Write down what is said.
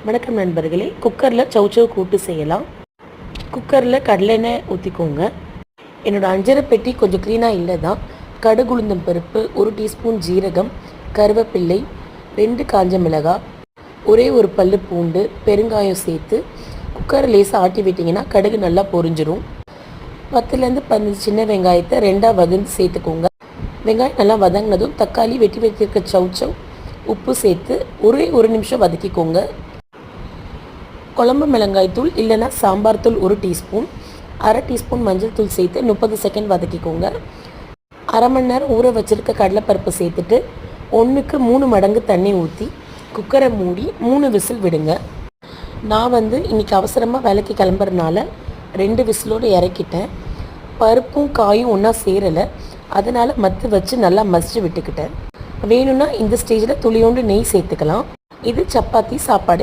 வணக்கம் நண்பர்களே, குக்கரில் சௌச்சௌ கூட்டு செய்யலாம். குக்கரில் கடலெண்ணெய் ஊற்றிக்கோங்க. என்னோடய அஞ்சரை பெட்டி கொஞ்சம் க்ளீனாக இல்லை தான். கடுகு உளுந்தம் பருப்பு, 1 டீஸ்பூன் ஜீரகம், கருவேப்பிள்ளை, 2 காஞ்ச மிளகாய், ஒரே ஒரு பல்லு பூண்டு, பெருங்காயம் சேர்த்து குக்கரை லேசாக ஆட்டி விட்டிங்கன்னா கடுகு நல்லா பொரிஞ்சிரும். 10லேருந்து 15 சின்ன வெங்காயத்தை 2ஆக வதந்து சேர்த்துக்கோங்க. வெங்காயம் நல்லா வதங்கினதும் தக்காளி, வெட்டி வச்சிருக்க சௌச்சௌ, உப்பு சேர்த்து ஒரு நிமிஷம் வதக்கிக்கோங்க. குழம்பு மிளகாய் தூள் இல்லைன்னா சாம்பார் தூள் 1 டீஸ்பூன், 1/2 டீஸ்பூன் மஞ்சள் தூள் சேர்த்து 30 செகண்ட் வதக்கிக்கோங்க. அரை மணி நேரம் ஊற வச்சுருக்க கடலைப்பருப்பு சேர்த்துட்டு 1க்கு 3 மடங்கு தண்ணி ஊற்றி குக்கரை மூடி 3 விசில் விடுங்க. நான் இன்றைக்கி அவசரமாக வேலைக்கு கிளம்புறதுனால 2 விசிலோடு இறக்கிட்டேன். பருப்பும் காயும் ஒன்றா சேரலை, அதனால் மத்து வச்சு நல்லா மசிச்சு விட்டுக்கிட்டேன். வேணும்னா இந்த ஸ்டேஜில் துளியோண்டு நெய் சேர்த்துக்கலாம். இது சப்பாத்தி சாப்பாடு